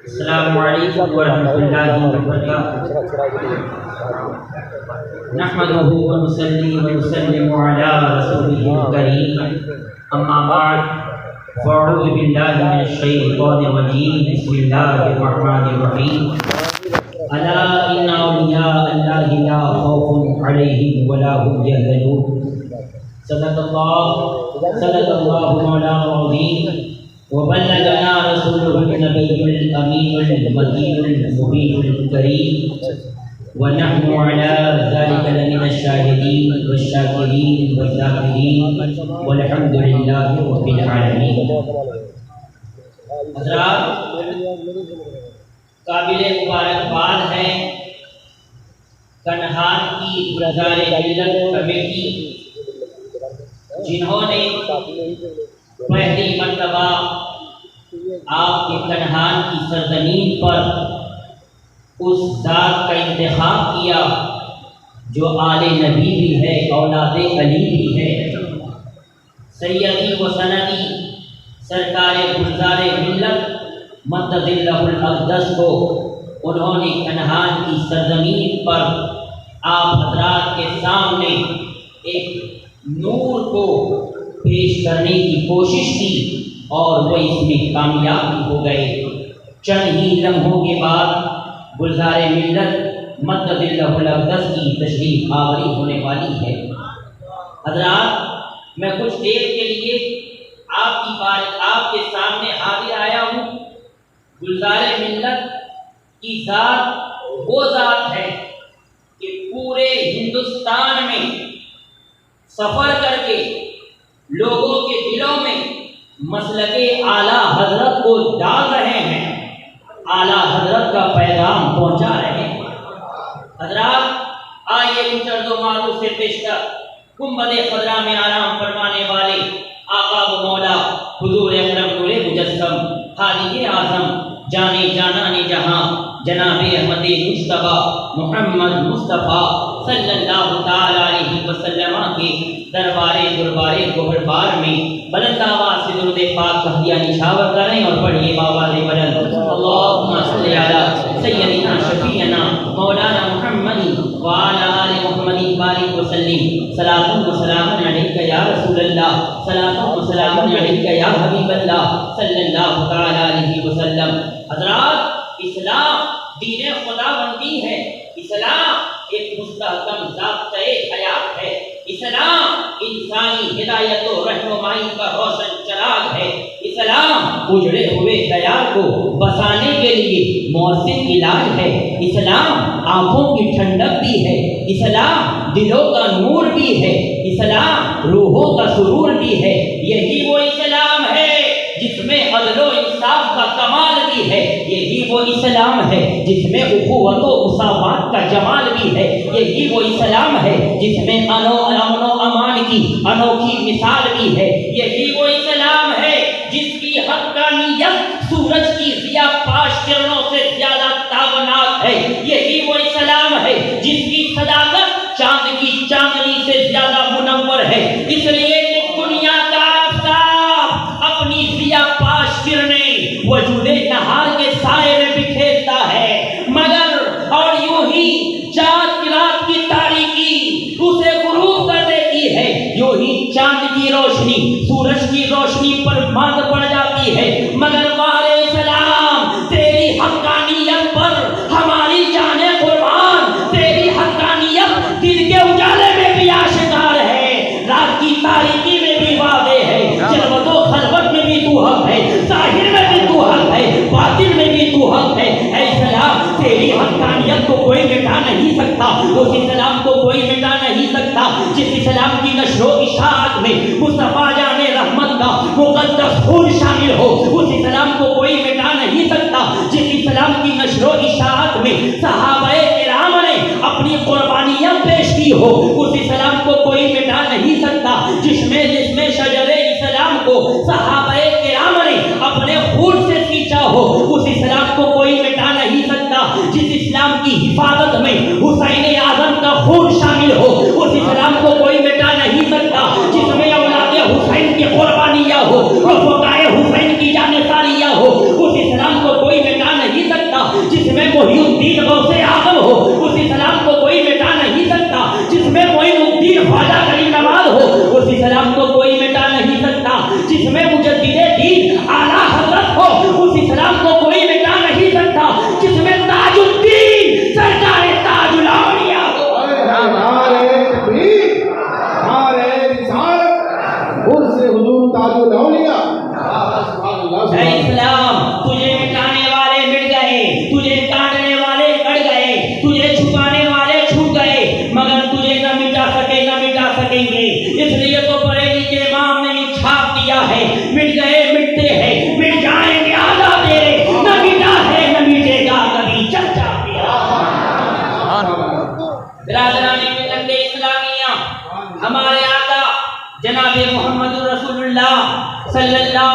السلام علیکم ورحمۃ اللہ وبرکاتہ۔ نحمده ونصلي ونسلم على رسوله الكريم، اما بعد، فاعوذ باللہ من الشیطان الرجیم، بسم اللہ الرحمن الرحیم۔ الا ان اولیاء اللہ لا خوف علیہم ولا هم يحزنون۔ صدق اللہ مولانا العظیم، وبلغنا رسوله النبي الأمين المكين المبين الكريم، ونحن على ذلك لمن الشاهدين والشاكرين والذاكرين، والحمد لله رب العالمين۔ حضرات، قابل مبارکباد ہے کنہان کی گلزار ملت کمیٹی، جنہوں نے پہلی مرتبہ آپ کے کنہان کی سرزمین پر اس ذات کا انتخاب کیا جو آل نبی بھی ہے، اولاد علی بھی ہے، سیدی و سندی سرکار گلزار ملت مدد اللہ الاقدس کو انہوں نے کنہان کی سرزمین پر آپ حضرات کے سامنے ایک نور کو پیش کرنے کی کوشش کی، اور وہ اس میں کامیاب بھی ہو گئے۔ چند ہی لمحوں کے بعد گلزار ملت مدد اللہ الاقدس کی تشریف آوری ہونے والی ہے۔ حضرات، میں کچھ دیر کے لیے آپ کے سامنے حاضر آیا ہوں۔ گلزار ملت کی ذات وہ ذات ہے کہ پورے ہندوستان میں سفر کر کے لوگوں کے دلوں میں مسلک اعلیٰ حضرت کو ڈال رہے ہیں، اعلیٰ حضرت کا پیغام پہنچا رہے ہیں۔ حضرات، آئیے کچھ عرض و معروف سے پیش کر گنبد خضرا میں آرام فرمانے والے آقا و مولا حضور اکرم نور مجسم ہادی اعظم جانے جانان جہاں جناب احمد مجتبیٰ محمد مصطفیٰ صلی اللہ تعالی علیہ وسلم کے دربارے گوہربار میں بلند آواز سے درود پاک تہدیہ نشاور کریں اور پڑھیے بآواز بلند، اللہم صلی علی سیدنا شفیعنا مولانا محمد وعلی آل محمد بارک وسلم۔ صلاۃ و سلام علیک یا رسول اللہ، صلاۃ و سلام علیک یا حبیب اللہ صلی اللہ تعالی علیہ وسلم۔ حضرات، اسلام دین خدا بندی ہے، اسلام ایک مستحکم ضابطۂ حیات ہے، اسلام انسانی ہدایت و رہنمائی کا روشن چراغ ہے، اسلام اجڑے ہوئے خیال کو بسانے کے لیے مؤثر علاج ہے، اسلام آنکھوں کی ٹھنڈک بھی ہے، اسلام دلوں کا نور بھی ہے، اسلام روحوں کا سرور بھی ہے۔ یہی وہ اسلام ہے جس میں عدل و انصاف کا کمال بھی ہے، یہی وہ اسلام ہے جس میں اخوت و مساوات کا جمال بھی ہے، یہی وہ اسلام ہے جس میں امن و امان کی انوکھی مثال بھی ہے، یہی وہ اسلام ہے جس کی حقانیت سورج کی ضیا پاش کرنوں سے زیادہ تابناک ہے، یہی وہ اسلام ہے جس کی صداقت چاند کی چاندنی سے زیادہ منور ہے، اس لیے کہ دنیا کا آفتاب اپنی ضیا پاش کرنے وجود نہار کے سائے میں بکھیرتا ہے، مگر اور یوں ہی چاند کی رات کی تاریکی اسے غروب کر دیتی ہے، یوں ہی چاند کی روشنی سورج کی روشنی پر ماند پڑ جاتی ہے، مگر مارے اسلام تیری حقانیت پر ہماری جانیں قربان، تیری حقانیت دل کے اجالے میں بھی آشکار ہے، رات کی تاریکی میں بھی واضح ہے، جلوت و خلوت میں بھی تو حق ہے، ظاہر میں بھی تو حق ہے، باطن میں بھی تو حق ہے۔ اے اسلام، تیری حقانیت کو کوئی مٹا نہیں سکتا، اس اسلام کو کوئی مٹا نہیں سکتا جس اسلام کی نشر و اشاعت میں مصطفیٰ جان رحمت کا مقدس خون شامل ہو، اس اسلام کو کوئی مٹا نہیں سکتا جس اسلام کی نشر و اشاعت میں صحابہ کرام نے اپنی قربانیاں پیش کی ہو، اس اسلام کو کوئی مٹا نہیں سکتا جس میں شجر اسلام کو صحابہ کرام نے اپنے خون سے سینچا ہو، اس اسلام کو کوئی مٹا نہیں سکتا جس اسلام کی حفاظت میں حسین اعظم کا خون شامل ہو، اس اسلام کو کوئی مٹا نہیں سکتا جس میں اولاد حسین کی قربانیاں ہو، رفقائے حسین کی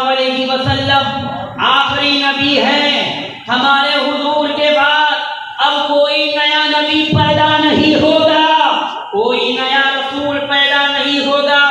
علیہ وسلم آخری نبی ہے. ہمارے حضور کے بعد اب کوئی نیا نبی پیدا نہیں ہوگا, کوئی نیا رسول پیدا نہیں ہوگا,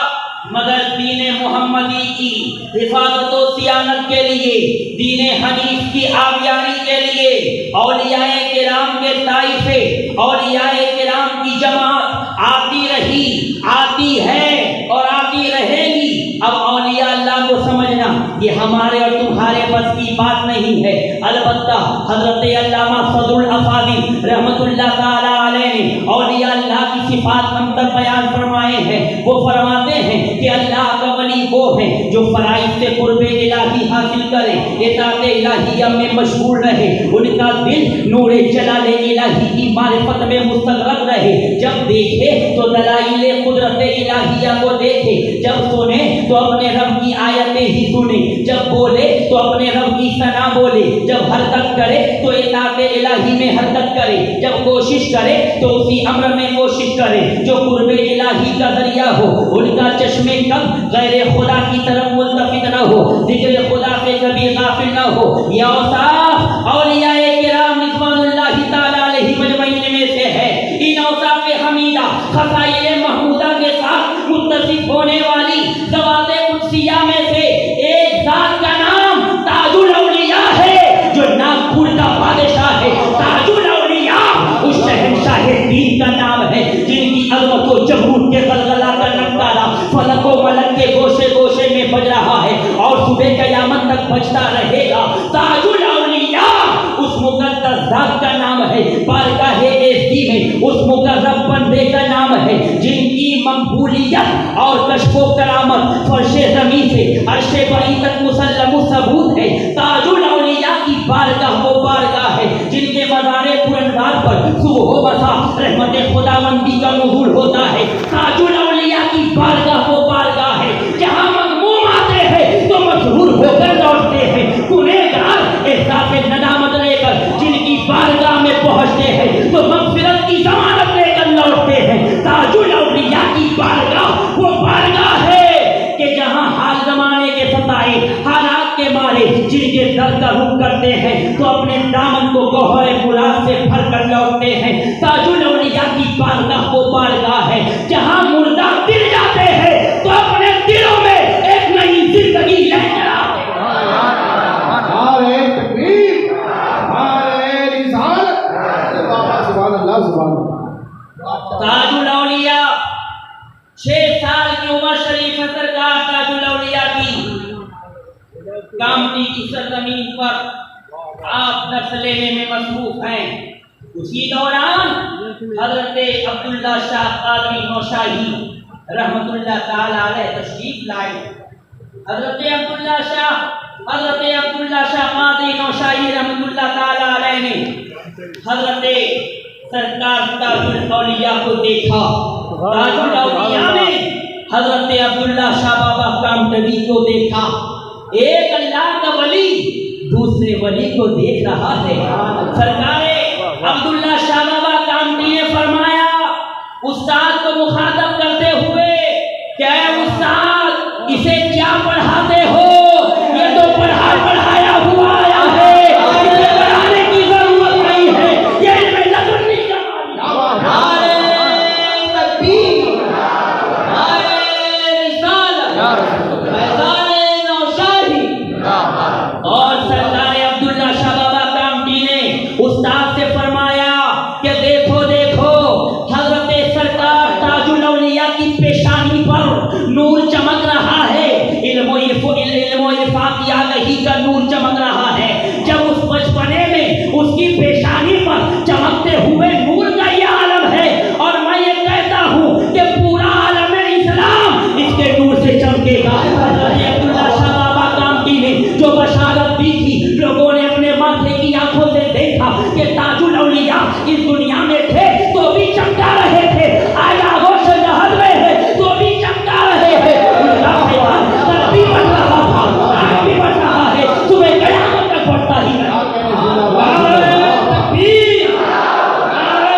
مگر دین محمدی کی حفاظت و صیانت کے لیے, دین حنیف کی آبیاری کے لیے اولیاء کرام کے طائفے, اولیاء کرام کی جماعت آتی رہی, آتی ہے اور آتی رہے گی. اب اولیاء اللہ کو سمجھنا یہ ہمارے اور تمہارے بس کی بات نہیں ہے. البتہ حضرت علامہ صدر الافاضل رحمت اللہ تعالی علیہ نے اولیاء اللہ کی صفات ہم تک بیان فرمائے ہیں. وہ فرماتے ہیں کہ اللہ کا ولی وہ ہے جو فرائض سے قرب الہی حاصل کرے, اطاعت الہیہ میں مشغول رہے, ان کا دل نور جلال الہی کی معرفت میں مستغرق رہے. جب دیکھے تو دلائل قدرت الہیہ کو دیکھے, جب سنے تو اپنے رب کی آیتیں ہی سنے, جب بولے تو اپنے رب کی ثنا بولے, جب حرکت کرے تو اطاعت الہی میں حرکت کرے, جب کوشش کرے تو اسی امر میں کوشش کرے جو قرب الہی کا ذریعہ ہو. ان کا چشمے کب غیر خدا کی طرف ملتفت نہ ہو, ذکر خدا سے کبھی غافل نہ ہو. یہ اوصاف اولیاء کرام رضوان اللہ تعالی علیہ مجمعین میں سے ہے. ان اوصاف حمیدہ خصائل محمودہ کے ساتھ متصف ہونے والی ذوات قدسیہ میں سے ایک ذات کا نام تاج الاولیاء ہے, جو ناگپور کا بادشاہ ہے. تاج الاولیاء اس شہنشاہ دین کا نام ہے جن کی عظمت و جبروت کے غلغلہ کا نظارہ فلک و ملک کے گوشے گوشے میں بج رہا ہے اور صبح قیامت تک بجتا رہے گا. تاج الاولیاء اس مقدس ذات کا نام ہے, بارگاہ ایزدی میں اس مقرب بندے کا نام ہے جن کی مقبولیت اور کشف و کرامت فرش زمین سے عرش بری تک مسلم و ثبوت ہے. تاج الاولیاء کی بارگاہ وہ بارگاہ ہے جن کے مزار پرندار پر صبح و مساء رحمت خداوندی کا نزول ہوتا ہے. تاج الاولیاء کی بارگاہ وہ بارگاہ ہے جہاں مغموم آتے ہیں تو مسحور ہو کر لوٹتے ہیں, گنہگار احساس ندامت لے کر جن کی بارگاہ میں پہنچتے ہیں تو مغفرت کی ضمانت لے کر لوٹتے ہیں. تاج الاولیاء کی بارگاہ وہ بارگاہ ہے کہ جہاں حال زمانے کے ستائے حالات کے مارے جن کے در کا رخ کرتے ہیں تو اپنے دامن کو گوہر مراد سے بھر کر لوٹتے ہیں. تاج الاولیاء کی بارگاہ وہ بارگاہ ہے جہاں مردہ دل جاتے ہیں تو اپنے دلوں میں ایک نئی زندگی لے کر آتے ہیں. تاج الاولیاء 6 سال کی عمر شریف سرکار تاج الاولیاء کی کامتی کی سرزمین پر آپ درس لینے میں مصروف ہیں. اسی دوران حضرت عبداللہ شاہ قادری نوشاہی رحمت اللہ تعالی علیہ تشریف لائے. حضرت عبداللہ شاہ قادری نوشاہی رحمت اللہ تعالی علیہ نے حضرت سرکار تاج الاولیاء کو دیکھا. تاج الاولیاء نے حضرت عبداللہ شاہ بابا کامٹوی کو دیکھا. ایک اللہ کا ولی دوسرے ولی کو دیکھ رہا ہے. سرکار عبداللہ شاہ بابا کامٹی نے فرمایا استاد کو مخاطب کرتے ہوئے کہ اے استاد اسے کیا پڑھاتے ہو, یہ تو پڑھایا ہوا آیا ہے, اسے پڑھانے کی ضرورت نہیں ہے, یہ علم لدنی کا نعرہ تکبیر, نعرہ رسالت, فیضان نوشاہی. اور سرکار عبداللہ شاہ بابا کامٹی نے استاد سے فرمایا کہ دیکھو حضرت سرکار تاج الاولیاء کی پیشانی پر نور چمک رہا ہے, علم و عرفان کی آگہی کا نور چمک رہا ہے. جب اس بچپنے میں اس کی پیشانی پر چمکتے ہوئے نور کا یہ عالم ہے اور میں یہ کہتا ہوں کہ پورا عالم اسلام اس کے نور سے چمکے گا. حضرت عبداللہ شاہ بابا کامٹی نے جو بشارت دی تھی لوگوں نے اپنے ماتھے کی آنکھوں سے دیکھا کہ تاج الاولیاء اس دنیا میں تھے تو بھی چمکا رہے تھے, آج آغوش جہد میں ہے تو بھی چمکا رہے ہیں. ان کا پیغام تب بھی بڑھ رہا تھا, آج بھی بڑھ رہا ہے, صبح قیامت تک بڑھتا ہی رہا. تکبیر, نعرہ